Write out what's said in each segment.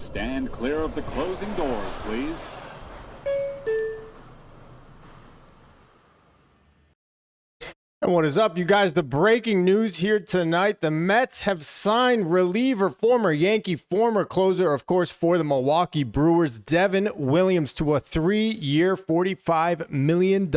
Stand clear of the closing doors, please. And what is up, you guys? The breaking news here tonight. The Mets have signed reliever, former Yankee, former closer, of course, for the Milwaukee Brewers, Devin Williams, to a 3-year, $45 million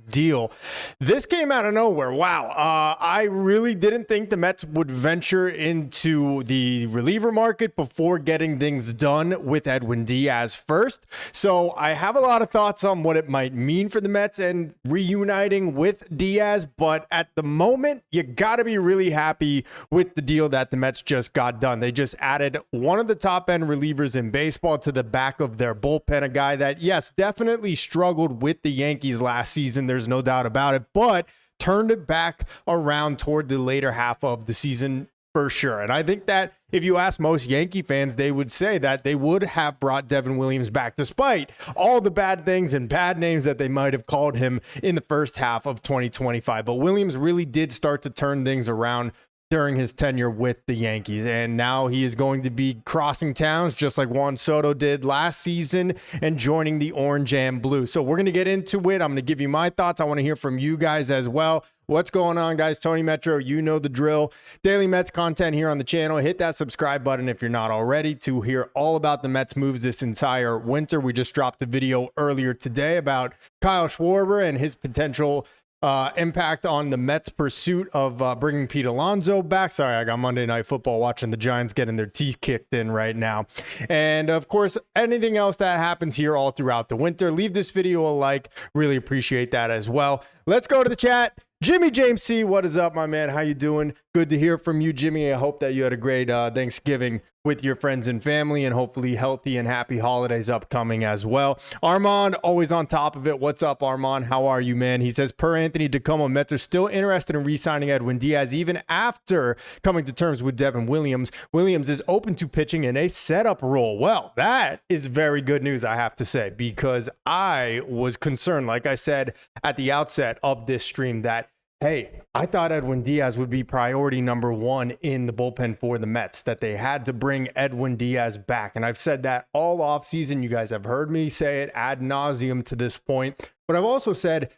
deal. This came out of nowhere. Wow. I really didn't think the Mets would venture into the reliever market before getting things done with Edwin Diaz first. So I have a lot of thoughts on what it might mean for the Mets and reuniting with Diaz. But at the moment, you got to be really happy with the deal that the Mets just got done. They just added one of the top-end relievers in baseball to the back of their bullpen, a guy that, yes, definitely struggled with the Yankees last season. There's no doubt about it, but turned it back around toward the later half of the season for sure. And I think that if you ask most Yankee fans, they would say that they would have brought Devin Williams back despite all the bad things and bad names that they might have called him in the first half of 2025. But Williams really did start to turn things around during his tenure with the Yankees. And now he is going to be crossing towns just like Juan Soto did last season and joining the Orange and Blue. So we're going to get into it. I'm going to give you my thoughts. I want to hear from you guys as well. What's going on, guys? Tony Metro, you know the drill. Daily Mets content here on the channel. Hit that subscribe button if you're not already to hear all about the Mets moves this entire winter. We just dropped a video earlier today about Kyle Schwarber and his potential impact on the Mets' pursuit of bringing Pete Alonso back. Sorry, I got Monday Night Football watching the Giants getting their teeth kicked in right now. And of course, anything else that happens here all throughout the winter, leave this video a like. Really appreciate that as well. Let's go to the chat. Jimmy James C, what is up, my man? How you doing? Good to hear from you, Jimmy. I hope that you had a great Thanksgiving with your friends and family, and hopefully healthy and happy holidays upcoming as well. Armand, always on top of it. What's up, Armand? How are you, man? He says, per Anthony DeComo, Mets are still interested in re-signing Edwin Diaz even after coming to terms with Devin Williams. Williams is open to pitching in a setup role. Well, that is very good news, I have to say, because I was concerned, like I said at the outset of this stream, that hey, I thought Edwin Diaz would be priority number one in the bullpen for the Mets, that they had to bring Edwin Diaz back. And I've said that all offseason. You guys have heard me say it ad nauseum to this point. But I've also said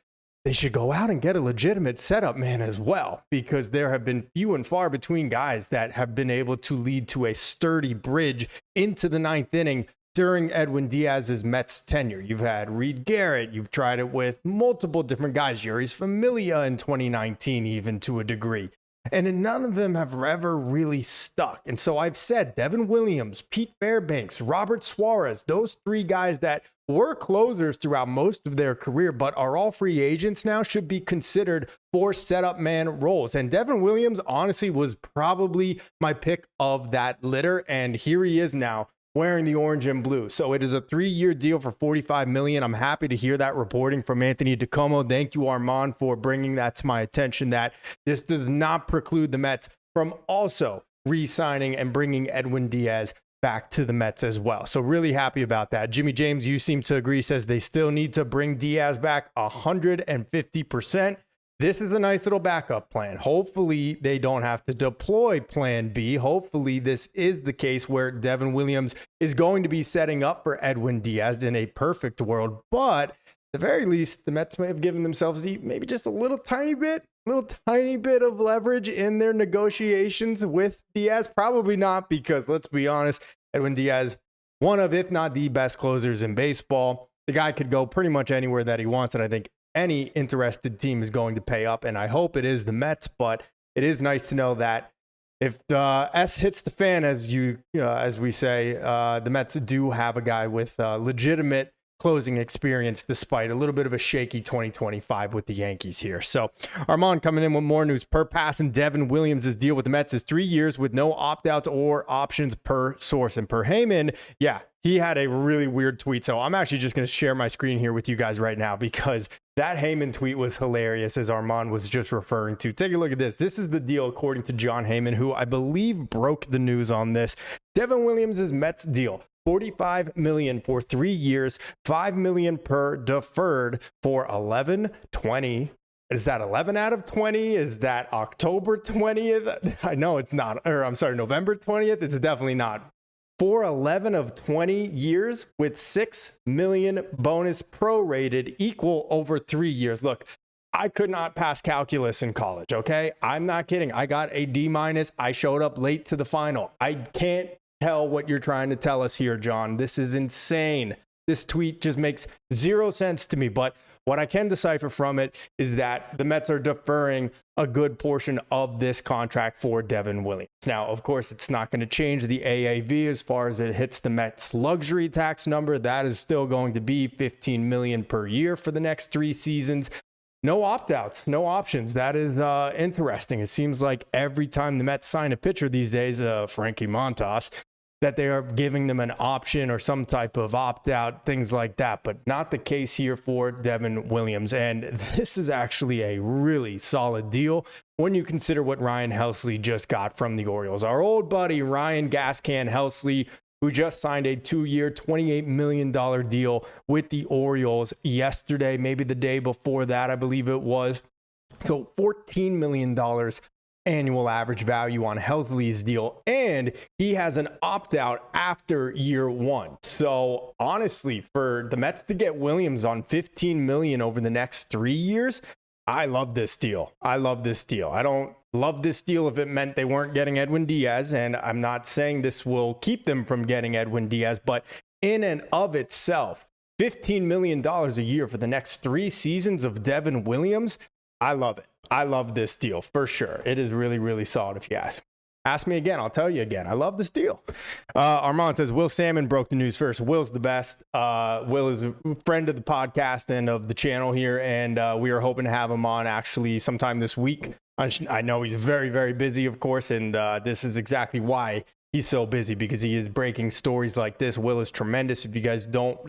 they should go out and get a legitimate setup man as well, because there have been few and far between guys that have been able to lead to a sturdy bridge into the ninth inning during Edwin Diaz's Mets tenure. You've had Reed Garrett. You've tried it with multiple different guys. Yuri's Familia in 2019, even to a degree. And none of them have ever really stuck. And so I've said Devin Williams, Pete Fairbanks, Robert Suarez, those three guys that were closers throughout most of their career, but are all free agents now, should be considered for setup man roles. And Devin Williams, honestly, was probably my pick of that litter. And here he is now, wearing the orange and blue. So it is a 3-year deal for $45 million. I'm happy to hear that reporting from Anthony DeComo. Thank you, Armand, for bringing that to my attention, that this does not preclude the Mets from also re-signing and bringing Edwin Diaz back to the Mets as well. So really happy about that. Jimmy James, you seem to agree, says they still need to bring Diaz back 150%. This is a nice little backup plan. Hopefully they don't have to deploy plan B. Hopefully this is the case where Devin Williams is going to be setting up for Edwin Diaz in a perfect world. But at the very least, the Mets may have given themselves maybe just a little tiny bit of leverage in their negotiations with Diaz. Probably not, because let's be honest, Edwin Diaz, one of, if not the best closers in baseball. The guy could go pretty much anywhere that he wants, and I think any interested team is going to pay up, and I hope it is the Mets. But it is nice to know that if the S hits the fan, as we say, the Mets do have a guy with legitimate closing experience, despite a little bit of a shaky 2025 with the Yankees here. So Armand coming in with more news. Per Pass and Devin Williams' deal with the Mets is 3 years with no opt-outs or options per source. And per Heyman, yeah, he had a really weird tweet. So I'm actually just going to share my screen here with you guys right now, because that Heyman tweet was hilarious, as Armand was just referring to. Take a look at this. This is the deal according to John Heyman, who I believe broke the news on this. Devin Williams' Mets deal: $45 million for 3 years, $5 million per deferred for 11/20. Is that 11 out of 20? Is that October 20th? I know it's not. Or I'm sorry, November 20th. It's definitely not for 11 of 20 years with 6 million bonus prorated, equal over 3 years. Look, I could not pass calculus in college, okay? I'm not kidding. I got a D-. I showed up late to the final. I can't tell what you're trying to tell us here, John. This is insane. This tweet just makes zero sense to me, but what I can decipher from it is that the Mets are deferring a good portion of this contract for Devin Williams. Now, of course, it's not going to change the AAV as far as it hits the Mets luxury tax number. That is still going to be $15 million per year for the next 3 seasons. No opt-outs, no options. That is interesting. It seems like every time the Mets sign a pitcher these days, Frankie Montas, that they are giving them an option or some type of opt-out, things like that, but not the case here for Devin Williams. And this is actually a really solid deal when you consider what Ryan Helsley just got from the Orioles. Our old buddy Ryan Gascan Helsley, who just signed a 2-year, $28 million deal with the Orioles yesterday, maybe the day before that, I believe it was. So $14 million annual average value on Helsley's deal, and he has an opt-out after year 1. So honestly, for the Mets to get Williams on $15 million over the next 3 years, I love this deal. I love this deal. I don't love this deal if it meant they weren't getting Edwin Diaz, and I'm not saying this will keep them from getting Edwin Diaz, but in and of itself, $15 million a year for the next 3 seasons of Devin Williams, I love it. I love this deal for sure. It is really, really solid if you ask. Ask me again. I'll tell you again. I love this deal. Armand says, Will Salmon broke the news first. Will's the best. Will is a friend of the podcast and of the channel here, and we are hoping to have him on actually sometime this week. I know he's very, very busy, of course, and this is exactly why he's so busy, because he is breaking stories like this. Will is tremendous. If you guys don't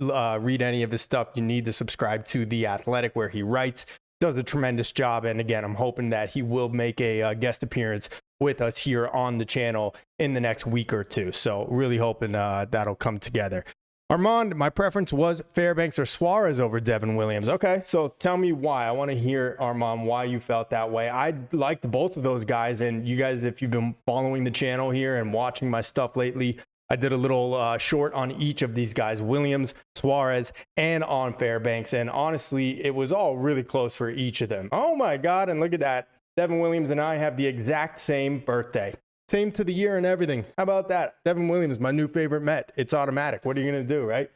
read any of his stuff, you need to subscribe to The Athletic, where he writes. Does a tremendous job, and again, I'm hoping that he will make a guest appearance with us here on the channel in the next week or two. So really hoping that'll come together. Armand, my preference was Fairbanks or Suarez over Devin Williams. Okay, so tell me why. I want to hear, Armand, why you felt that way. I liked both of those guys, and you guys, if you've been following the channel here and watching my stuff lately, I did a little short on each of these guys, Williams, Suarez, and on Fairbanks. And honestly, it was all really close for each of them. Oh my God, and look at that. Devin Williams and I have the exact same birthday. Same to the year and everything. How about that? Devin Williams, my new favorite Met. It's automatic. What are you going to do, right?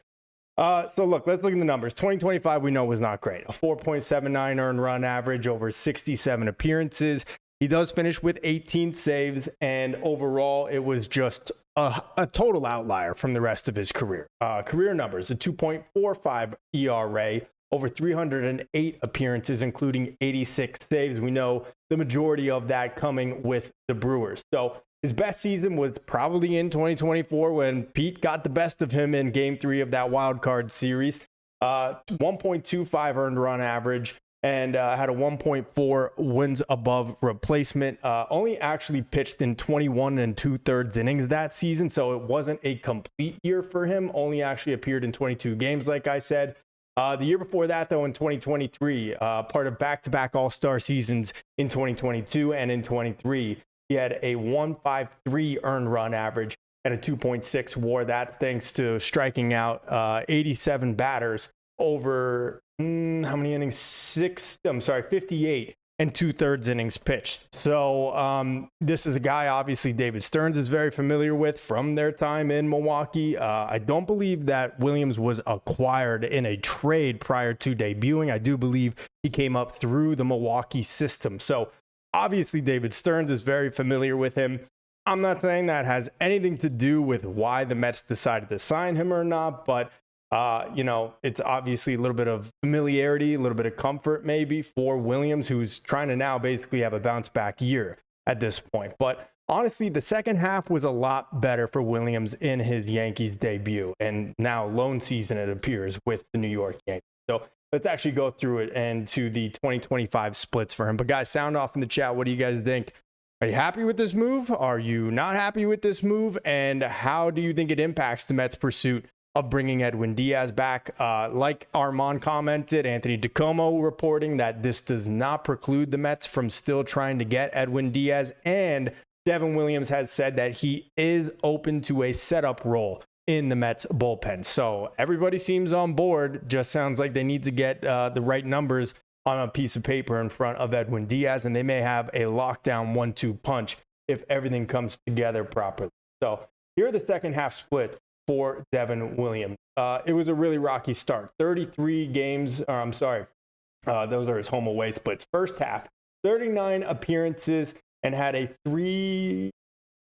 So look, let's look at the numbers. 2025 we know was not great. A 4.79 earned run average over 67 appearances. He does finish with 18 saves, and overall, it was just a total outlier from the rest of his career. Career numbers, a 2.45 ERA, over 308 appearances, including 86 saves. We know the majority of that coming with the Brewers. So his best season was probably in 2024 when Pete got the best of him in Game 3 of that wild card series. 1.25 earned run average, and had a 1.4 wins above replacement. Only actually pitched in 21 2/3 innings that season, so it wasn't a complete year for him. Only actually appeared in 22 games, like I said. The year before that, though, in 2023, part of back-to-back All-Star seasons in 2022 and in 23, he had a 1.53 earned run average and a 2.6 WAR. That's thanks to striking out 87 batters over how many innings? 58 2/3 innings pitched. So this is a guy, obviously, David Stearns is very familiar with from their time in Milwaukee. I don't believe that Williams was acquired in a trade prior to debuting. I do believe he came up through the Milwaukee system. So obviously, David Stearns is very familiar with him. I'm not saying that has anything to do with why the Mets decided to sign him or not, but it's obviously a little bit of familiarity, a little bit of comfort maybe for Williams, who's trying to now basically have a bounce back year at this point. But honestly, the second half was a lot better for Williams in his Yankees debut, and now lone season, it appears, with the New York Yankees. So let's actually go through it and to the 2025 splits for him. But guys, sound off in the chat. What do you guys think? Are you happy with this move? Are you not happy with this move? And how do you think it impacts the Mets' pursuit of bringing Edwin Diaz back? Like Armand commented, Anthony DeComo reporting that this does not preclude the Mets from still trying to get Edwin Diaz, and Devin Williams has said that he is open to a setup role in the Mets bullpen. So everybody seems on board. Just sounds like they need to get the right numbers on a piece of paper in front of Edwin Diaz, and they may have a lockdown 1-2 punch if everything comes together properly. So here are the second half splits for Devin Williams. It was a really rocky start. 33 games, those are his home away splits. First half, 39 appearances and had a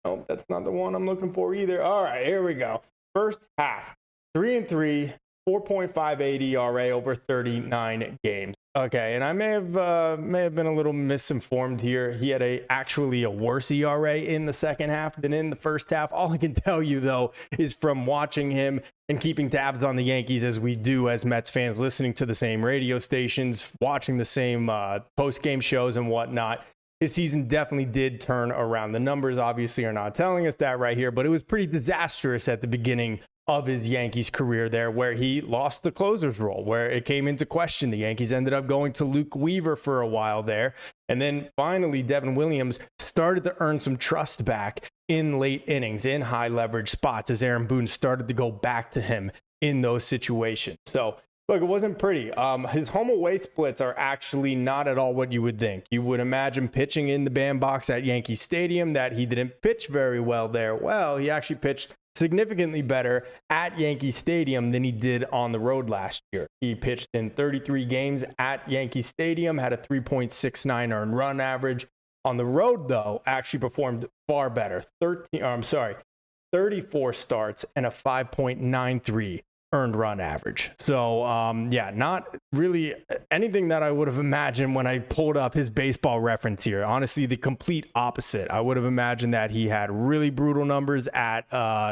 oh, that's not the one I'm looking for either. All right, here we go. First half, 3-3, 4.58 ERA over 39 games. Okay, and I may have been a little misinformed here. He had actually a worse ERA in the second half than in the first half. All I can tell you, though, is from watching him and keeping tabs on the Yankees as we do as Mets fans, listening to the same radio stations, watching the same post-game shows and whatnot, his season definitely did turn around. The numbers obviously are not telling us that right here, but it was pretty disastrous at the beginning of his Yankees career there, where he lost the closer's role, where it came into question. The Yankees ended up going to Luke Weaver for a while there. And then finally, Devin Williams started to earn some trust back in late innings, in high leverage spots, as Aaron Boone started to go back to him in those situations. So look, it wasn't pretty. His home away splits are actually not at all what you would think. You would imagine pitching in the bandbox at Yankee Stadium that he didn't pitch very well there. Well, he actually pitched significantly better at Yankee Stadium than he did on the road last year. He pitched in 33 games at Yankee Stadium, had a 3.69 earned run average. On the road, though, actually performed far better. 34 starts and a 5.93 earned run average. So, not really anything that I would have imagined when I pulled up his baseball reference here. Honestly, the complete opposite. I would have imagined that he had really brutal numbers at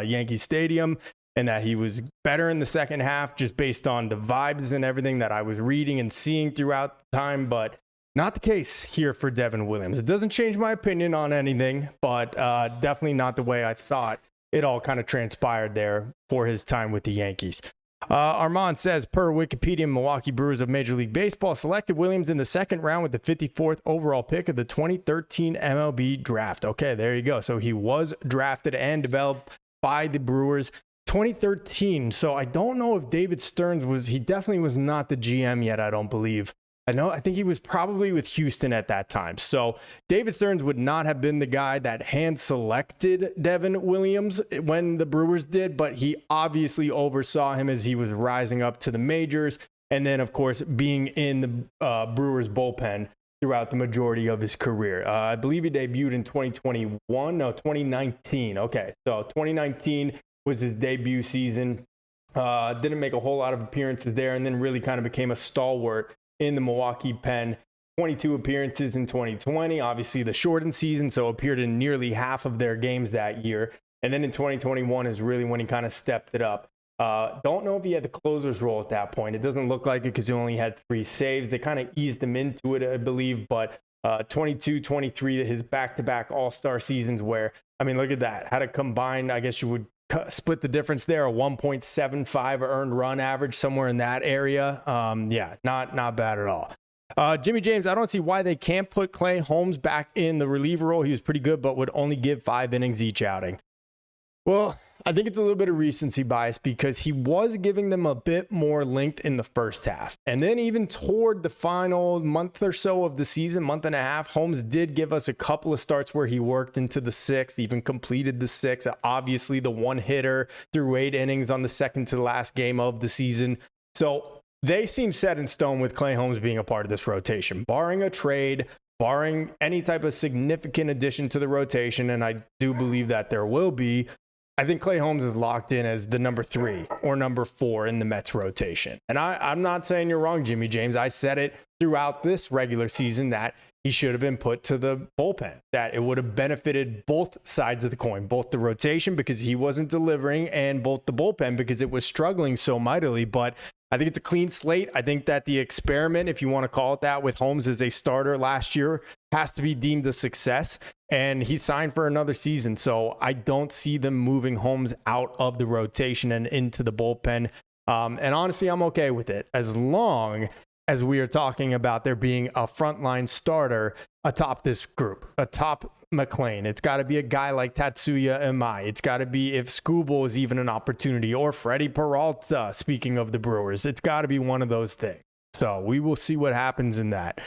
Yankee Stadium and that he was better in the second half just based on the vibes and everything that I was reading and seeing throughout the time. But not the case here for Devin Williams. It doesn't change my opinion on anything, but definitely not the way I thought it all kind of transpired there for his time with the Yankees. Armand says, per Wikipedia, Milwaukee Brewers of Major League Baseball selected Williams in the second round with the 54th overall pick of the 2013 MLB draft. Okay, there you go. So he was drafted and developed by the Brewers 2013. So I don't know if David Stearns he definitely was not the GM yet, I don't believe. I think he was probably with Houston at that time. So David Stearns would not have been the guy that hand selected Devin Williams when the Brewers did, but he obviously oversaw him as he was rising up to the majors. And then, of course, being in the Brewers bullpen throughout the majority of his career. I believe he debuted in 2019. Okay, so 2019 was his debut season. Didn't make a whole lot of appearances there and then really kind of became a stalwart in the Milwaukee pen. 22 appearances in 2020, obviously the shortened season, so appeared in nearly half of their games that year. And then in 2021 is really when he kind of stepped it up. Don't know if he had the closer's role at that point. It doesn't look like it because he only had 3 saves. They kind of eased him into it, I believe. But 22, 23, his back-to-back all-star seasons where, I mean, look at that. Had a combined, I guess you would split the difference there, a 1.75 earned run average, somewhere in that area. Not bad at all. Jimmy James, I don't see why they can't put Clay Holmes back in the reliever role. He was pretty good, but would only give 5 innings each outing. Well, I think it's a little bit of recency bias because he was giving them a bit more length in the first half. And then even toward the final month or so of the season, month and a half, Holmes did give us a couple of starts where he worked into the 6th, even completed the 6th. Obviously, the one hitter through 8 innings on the second to the last game of the season. So they seem set in stone with Clay Holmes being a part of this rotation, barring a trade, barring any type of significant addition to the rotation. And I do believe that there will be. I think Clay Holmes is locked in as the number 3 or number 4 in the Mets rotation. And I'm not saying you're wrong, Jimmy James. I said it throughout this regular season that he should have been put to the bullpen, that it would have benefited both sides of the coin, both the rotation because he wasn't delivering and both the bullpen because it was struggling so mightily. But I think it's a clean slate. I think that the experiment, if you want to call it that, with Holmes as a starter last year has to be deemed a success. And he signed for another season. So I don't see them moving Holmes out of the rotation and into the bullpen. And honestly, I'm okay with it as long as we are talking about there being a frontline starter atop this group, atop McLean. It's got to be a guy like Tatsuya Imai. It's got to be, if Scooble is even an opportunity, or Freddie Peralta, speaking of the Brewers. It's got to be one of those things. So we will see what happens in that.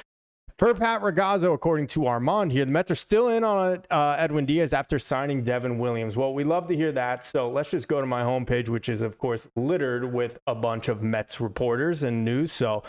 Per Pat Ragazzo, according to Armand here, the Mets are still in on Edwin Diaz after signing Devin Williams. Well, we love to hear that. So let's just go to my homepage, which is, of course, littered with a bunch of Mets reporters and news. So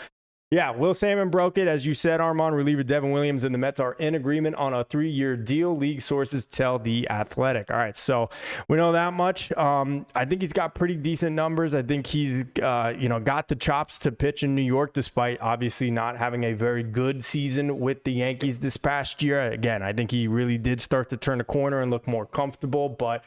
yeah, Will Salmon broke it. As you said, Armand, reliever Devin Williams and the Mets are in agreement on a 3-year deal. League sources tell The Athletic. All right, so we know that much. I think he's got pretty decent numbers. I think he's, got the chops to pitch in New York, despite obviously not having a very good season with the Yankees this past year. Again, I think he really did start to turn a corner and look more comfortable, but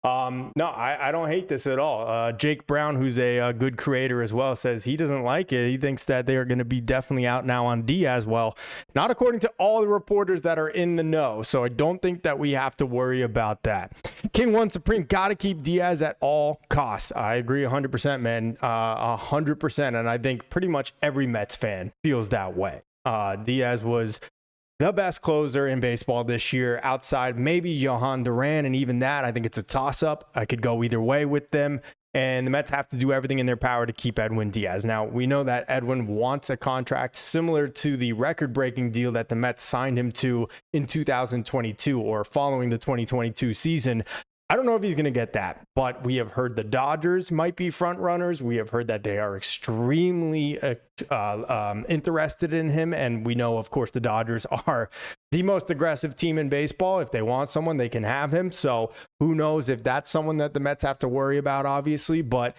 no, I don't hate this at all. Jake Brown, who's a good creator as well, says he doesn't like it. He thinks that they are going to be definitely out now on Diaz. Well, not according to all the reporters that are in the know. So I don't think that we have to worry about that. King One Supreme, got to keep Diaz at all costs. I agree 100%, man. 100%. And I think pretty much every Mets fan feels that way. Diaz was the best closer in baseball this year, outside maybe Johan Duran, and even that, I think it's a toss-up. I could go either way with them, and the Mets have to do everything in their power to keep Edwin Diaz. Now, we know that Edwin wants a contract similar to the record-breaking deal that the Mets signed him to in 2022, or following the 2022 season. I don't know if he's going to get that, but we have heard the Dodgers might be front runners. We have heard that they are extremely interested in him. And we know, of course, the Dodgers are the most aggressive team in baseball. If they want someone, they can have him. So who knows if that's someone that the Mets have to worry about, obviously. But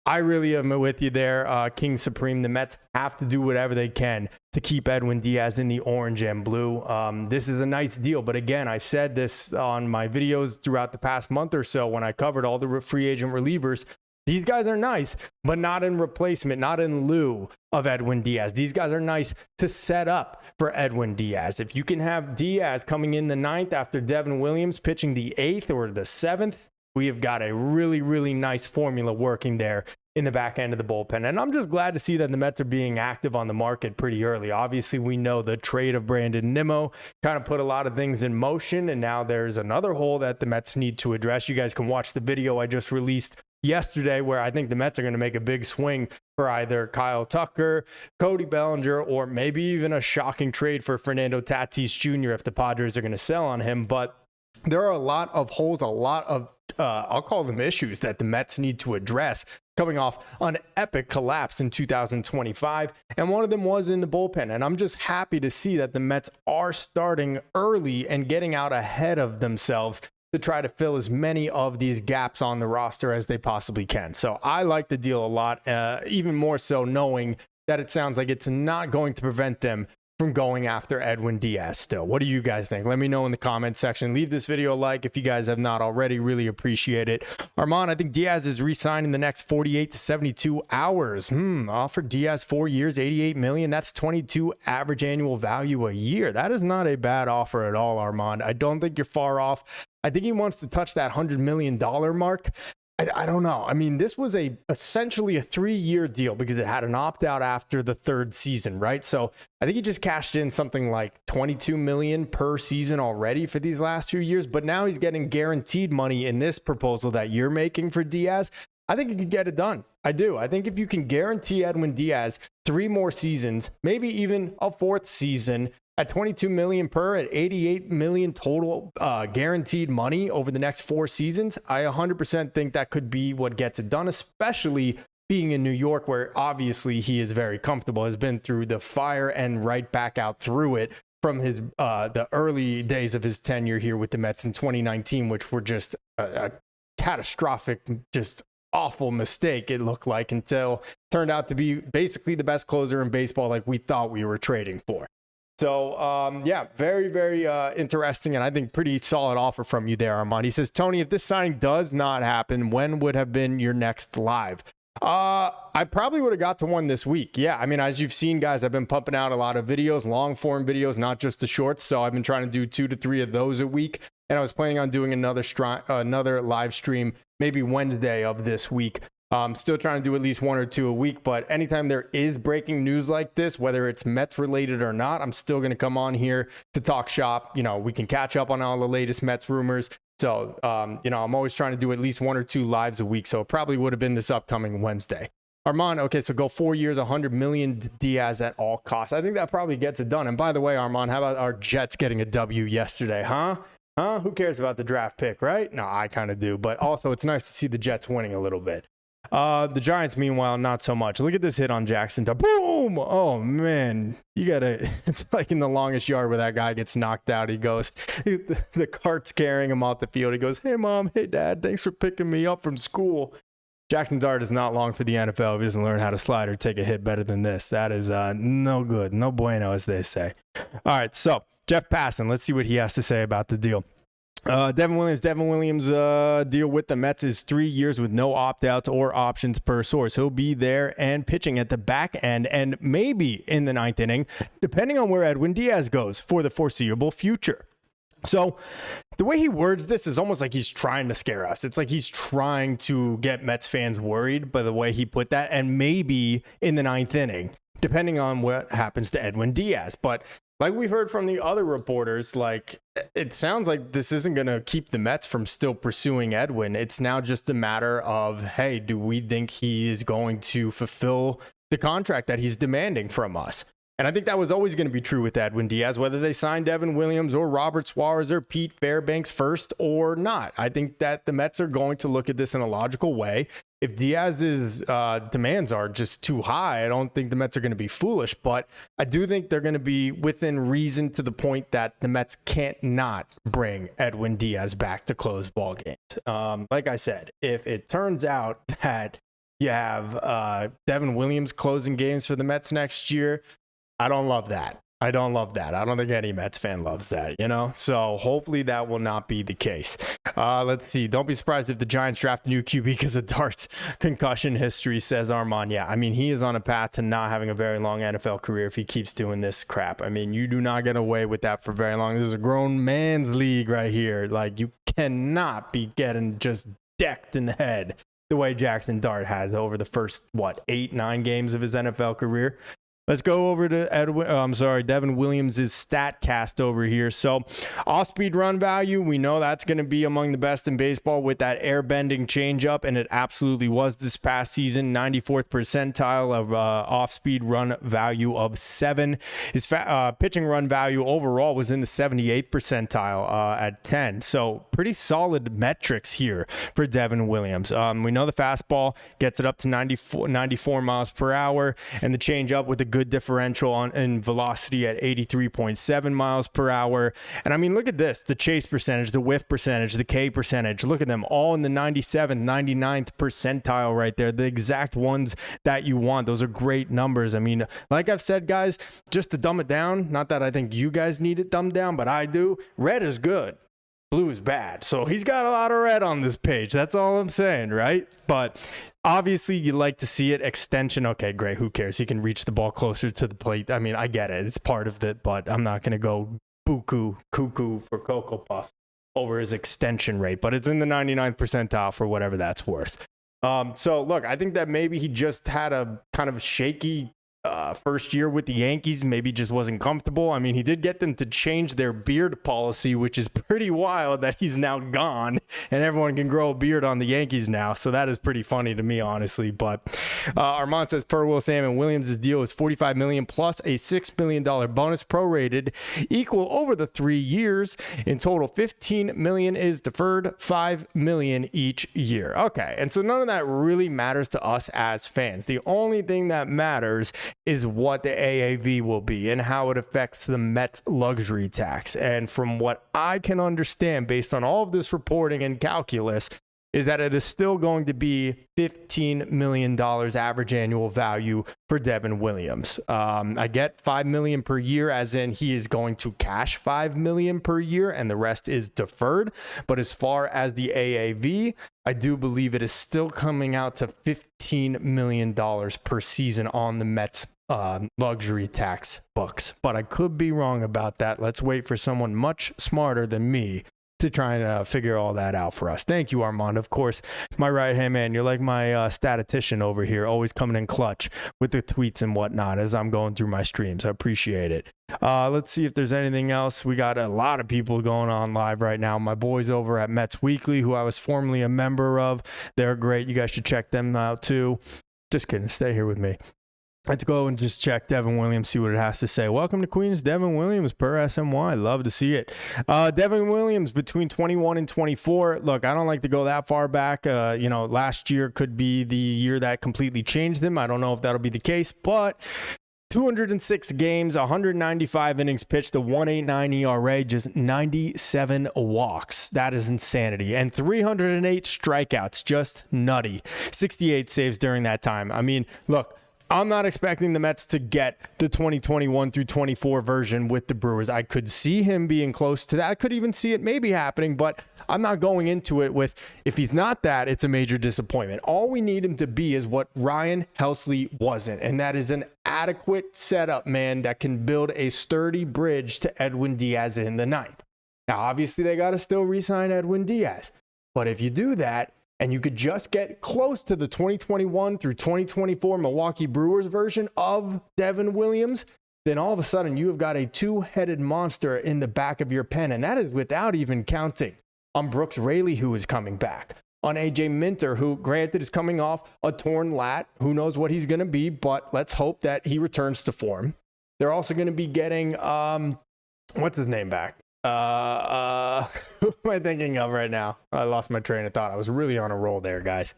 I really am with you there, King Supreme. The Mets have to do whatever they can to keep Edwin Diaz in the orange and blue. This is a nice deal. But again, I said this on my videos throughout the past month or so when I covered all the free agent relievers. These guys are nice, but not in replacement, not in lieu of Edwin Diaz. These guys are nice to set up for Edwin Diaz. If you can have Diaz coming in the 9th after Devin Williams pitching the 8th or the 7th, we have got a really, really nice formula working there in the back end of the bullpen. And I'm just glad to see that the Mets are being active on the market pretty early. Obviously, we know the trade of Brandon Nimmo kind of put a lot of things in motion, and now there's another hole that the Mets need to address. You guys can watch the video I just released yesterday where I think the Mets are going to make a big swing for either Kyle Tucker, Cody Bellinger, or maybe even a shocking trade for Fernando Tatis Jr. if the Padres are going to sell on him. But there are a lot of holes, a lot of, I'll call them issues that the Mets need to address coming off an epic collapse in 2025. And one of them was in the bullpen. And I'm just happy to see that the Mets are starting early and getting out ahead of themselves to try to fill as many of these gaps on the roster as they possibly can. So I like the deal a lot, even more so knowing that it sounds like it's not going to prevent them from going after Edwin Diaz still. What do you guys think? Let me know in the comment section. Leave this video a like if you guys have not already. Really appreciate it. Armand, I think Diaz is re-signed in the next 48 to 72 hours. Offered Diaz 4 years, $88 million. That's 22 average annual value a year. That is not a bad offer at all, Armand. I don't think you're far off. I think he wants to touch that $100 million mark. I don't know. I mean, this was essentially a 3-year deal because it had an opt-out after the 3rd season, right? So I think he just cashed in something like $22 million per season already for these last few years, but now he's getting guaranteed money in this proposal that you're making for Diaz. I think he could get it done. I do. I think if you can guarantee Edwin Diaz 3 more seasons, maybe even a 4th season, at $22 million per, at $88 million total guaranteed money over the next 4 seasons, I 100% think that could be what gets it done, especially being in New York, where obviously he is very comfortable, has been through the fire and right back out through it from his the early days of his tenure here with the Mets in 2019, which were just a catastrophic, just awful mistake, it looked like, until turned out to be basically the best closer in baseball like we thought we were trading for. So, yeah, very, very interesting, and I think pretty solid offer from you there, Armand. He says, Tony, if this signing does not happen, when would have been your next live? I probably would have got to one this week. Yeah, I mean, as you've seen, guys, I've been pumping out a lot of videos, long-form videos, not just the shorts, so I've been trying to do 2 to 3 of those a week, and I was planning on doing another live stream maybe Wednesday of this week. Still trying to do at least 1 or 2 a week, but anytime there is breaking news like this, whether it's Mets related or not, I'm still going to come on here to talk shop. We can catch up on all the latest Mets rumors. So, I'm always trying to do at least 1 or 2 lives a week. So it probably would have been this upcoming Wednesday. Armand, okay, so go 4 years, 100 million Diaz at all costs. I think that probably gets it done. And by the way, Armand, how about our Jets getting a W yesterday, huh? Who cares about the draft pick, right? No, I kind of do. But also, it's nice to see the Jets winning a little bit. The Giants, meanwhile, not so much. Look at this hit on Jackson. Boom! Oh, man. It's like in the longest yard where that guy gets knocked out. He goes, the cart's carrying him off the field. He goes, hey, Mom, hey, Dad, thanks for picking me up from school. Jackson Dart is not long for the NFL if he doesn't learn how to slide or take a hit better than this. That is no good. No bueno, as they say. All right, so Jeff Passan, let's see what he has to say about the deal. Devin Williams' deal with the Mets is 3 years with no opt-outs or options per source. He'll be there and pitching at the back end and maybe in the 9th inning, depending on where Edwin Diaz goes for the foreseeable future. So the way he words this is almost like he's trying to scare us. It's like he's trying to get Mets fans worried by the way he put that, and maybe in the 9th inning, depending on what happens to Edwin Diaz. But like we've heard from the other reporters, like it sounds like this isn't going to keep the Mets from still pursuing Edwin. It's now just a matter of, hey, do we think he is going to fulfill the contract that he's demanding from us? And I think that was always going to be true with Edwin Diaz, whether they signed Devin Williams or Robert Suarez or Pete Fairbanks first or not. I think that the Mets are going to look at this in a logical way. If Diaz's demands are just too high, I don't think the Mets are going to be foolish, but I do think they're going to be within reason to the point that the Mets can't not bring Edwin Diaz back to close ball games. Like I said, if it turns out that you have Devin Williams closing games for the Mets next year, I don't love that. I don't think any Mets fan loves that, So hopefully that will not be the case. Let's see. Don't be surprised if the Giants draft a new QB because of Dart's concussion history, says Armand. Yeah, I mean, he is on a path to not having a very long NFL career if he keeps doing this crap. I mean, you do not get away with that for very long. This is a grown man's league right here. Like, you cannot be getting just decked in the head the way Jackson Dart has over the first, 8-9 games of his NFL career. Let's go over to Devin Williams' StatCast over here. So off-speed run value, we know that's going to be among the best in baseball with that air-bending changeup, and it absolutely was this past season. 94th percentile of off-speed run value of 7. His pitching run value overall was in the 78th percentile at 10. So pretty solid metrics here for Devin Williams. We know the fastball gets it up to 94 miles per hour, and the changeup with a good differential in velocity at 83.7 miles per hour. And I mean, look at this, the chase percentage, the whiff percentage, the K percentage, look at them all in the 97th, 99th percentile right there, the exact ones that you want. Those are great numbers. I mean, like I've said, guys, just to dumb it down, not that I think you guys need it dumbed down, but I do. Red is good. Blue is bad. So he's got a lot of red on this page. That's all I'm saying, right? But obviously, you like to see it. Extension, okay, great. Who cares? He can reach the ball closer to the plate. I mean, I get it. It's part of it, but I'm not going to go cuckoo for Cocoa Puffs over his extension rate. But it's in the 99th percentile for whatever that's worth. So, look, I think that maybe he just had a kind of shaky first year with the Yankees, maybe just wasn't comfortable. I mean, he did get them to change their beard policy, which is pretty wild that he's now gone and everyone can grow a beard on the Yankees now. So that is pretty funny to me, honestly. But Armand says per Will Sam, Williams' deal is $45 million plus a $6 million bonus prorated, equal over the 3 years. In total, $15 million is deferred, $5 million each year. Okay, and so none of that really matters to us as fans. The only thing that matters is what the AAV will be and how it affects the Mets luxury tax. And from what I can understand, based on all of this reporting and calculus, is that it is still going to be $15 million average annual value for Devin Williams. I get $5 million per year, as in he is going to cash $5 million per year and the rest is deferred. But as far as the AAV, I do believe it is still coming out to $15 million per season on the Mets luxury tax books. But I could be wrong about that. Let's wait for someone much smarter than me to to try and figure all that out for us. Thank you, Armand. Of course, my right-hand man. You're like my statistician over here, always coming in clutch with the tweets and whatnot as I'm going through my streams. I appreciate it. Let's see if there's anything else. We got a lot of people going on live right now. My boys over at Mets Weekly, who I was formerly a member of. They're great. You guys should check them out too. Just kidding. Stay here with me. Let's go and just check Devin Williams, see what it has to say. Welcome to Queens, Devin Williams per SMY. Love to see it. Devin Williams between 21 and 24. Look, I don't like to go that far back. Last year could be the year that completely changed him. I don't know if that'll be the case, but 206 games, 195 innings pitched, a 1.89 ERA, just 97 walks. That is insanity. And 308 strikeouts, just nutty. 68 saves during that time. I mean, look, I'm not expecting the Mets to get the 2021 through 24 version with the Brewers. I could see him being close to that. I could even see it maybe happening, but I'm not going into it with, if he's not that, it's a major disappointment. All we need him to be is what Ryan Helsley wasn't, and that is an adequate setup man that can build a sturdy bridge to Edwin Diaz in the ninth. Now, obviously, they got to still re-sign Edwin Diaz, but if you do that, and you could just get close to the 2021 through 2024 Milwaukee Brewers version of Devin Williams, then all of a sudden you have got a two-headed monster in the back of your pen. And that is without even counting on Brooks Raley, who is coming back, on AJ Minter, who granted is coming off a torn lat. Who knows what he's going to be, but let's hope that he returns to form. They're also going to be getting, what's his name back? Who am I thinking of right now? I lost my train of thought. I was really on a roll there, guys.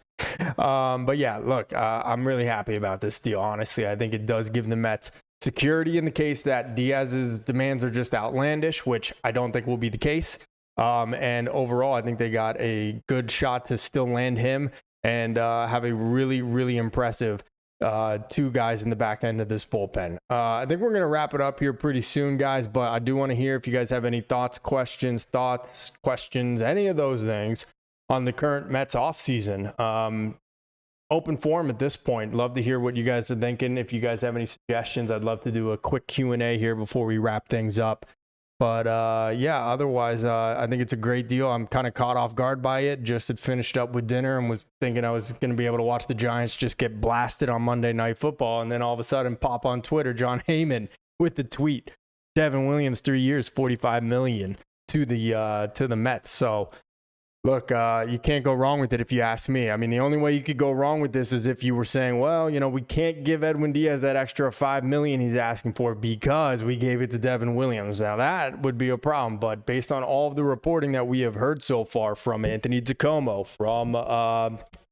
But yeah, look, I'm really happy about this deal. Honestly, I think it does give the Mets security in the case that Diaz's demands are just outlandish, which I don't think will be the case. And overall, I think they got a good shot to still land him and have a really, really impressive two guys in the back end of this bullpen. I think we're going to wrap it up here pretty soon, guys, but I do want to hear if you guys have any questions, any of those things on the current Mets offseason. Open forum at this point. Love to hear what you guys are thinking. If you guys have any suggestions, I'd love to do a quick Q&A here before we wrap things up. But yeah, otherwise, I think it's a great deal. I'm kind of caught off guard by it. Just had finished up with dinner and was thinking I was going to be able to watch the Giants just get blasted on Monday Night Football. And then all of a sudden pop on Twitter, John Heyman with the tweet, Devin Williams, 3 years, $45 million to the Mets. So look, you can't go wrong with it if you ask me. I mean, the only way you could go wrong with this is if you were saying, well, we can't give Edwin Diaz that extra $5 million he's asking for because we gave it to Devin Williams. Now, that would be a problem. But based on all of the reporting that we have heard so far from Anthony DiComo, from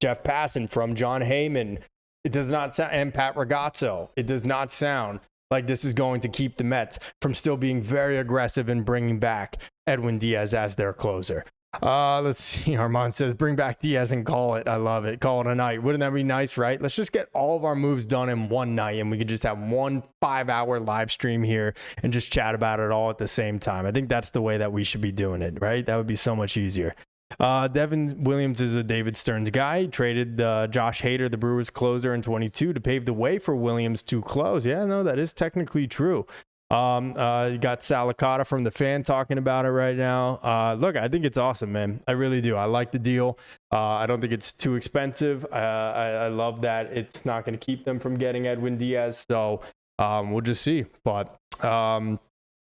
Jeff Passan, from John Heyman, it does not sound, and Pat Ragazzo, it does not sound like this is going to keep the Mets from still being very aggressive in bringing back Edwin Diaz as their closer. Let's see. Armand says, bring back Diaz and call it. I love it. Call it a night. Wouldn't that be nice, right? Let's just get all of our moves done in one night and we could just have 1 5-hour live stream here and just chat about it all at the same time. I think that's the way that we should be doing it, right? That would be so much easier. Devin Williams is a David Stearns guy. He traded Josh Hader, the Brewers closer, in 22 to pave the way for Williams to close. Yeah, no, that is technically true. You got Salicata from the Fan talking about it right now. Look, I think it's awesome, man. I really do. I like the deal. I don't think it's too expensive. I love that it's not going to keep them from getting Edwin Diaz. So we'll just see. But I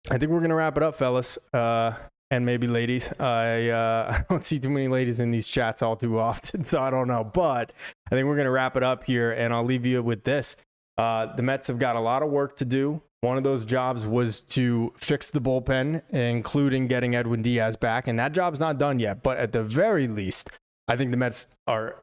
think we're going to wrap it up, fellas. And maybe ladies. I don't see too many ladies in these chats all too often, so I don't know. But I think we're going to wrap it up here, and I'll leave you with this. The Mets have got a lot of work to do. One of those jobs was to fix the bullpen, including getting Edwin Diaz back, and that job's not done yet. But at the very least, I think the Mets are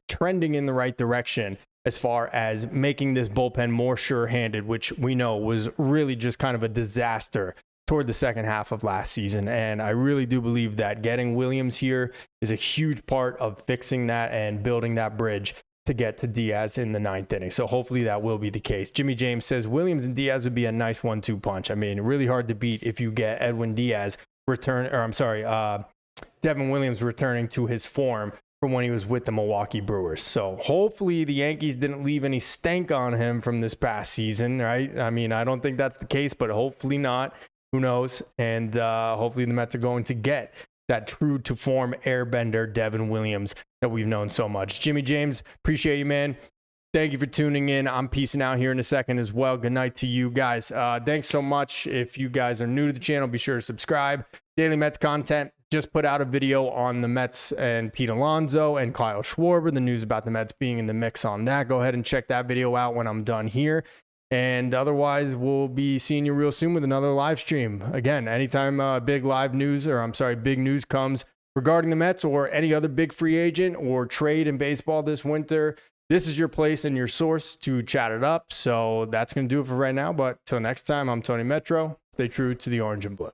trending in the right direction as far as making this bullpen more sure-handed, which we know was really just kind of a disaster toward the second half of last season. And I really do believe that getting Williams here is a huge part of fixing that and building that bridge to get to Diaz in the ninth inning. So hopefully that will be the case. Jimmy James says Williams and Diaz would be a nice 1-2 punch. I mean, really hard to beat if you get Edwin Diaz Devin Williams returning to his form from when he was with the Milwaukee Brewers. So hopefully the Yankees didn't leave any stank on him from this past season, right? I mean, I don't think that's the case, but hopefully not. Who knows? And hopefully the Mets are going to get that true to form airbender Devin Williams that we've known so much. Jimmy James, appreciate you, man. Thank you for tuning in. I'm peacing out here in a second as well. Good night to you guys. Thanks so much. If you guys are new to the channel, be sure to subscribe. Daily Mets content. Just put out a video on the Mets and Pete Alonso and Kyle Schwarber, the news about the Mets being in the mix on that. Go ahead and check that video out when I'm done here. And otherwise, we'll be seeing you real soon with another live stream. Again, anytime big news comes regarding the Mets or any other big free agent or trade in baseball this winter, this is your place and your source to chat it up. So that's going to do it for right now. But till next time, I'm Tony Metro. Stay true to the orange and blue.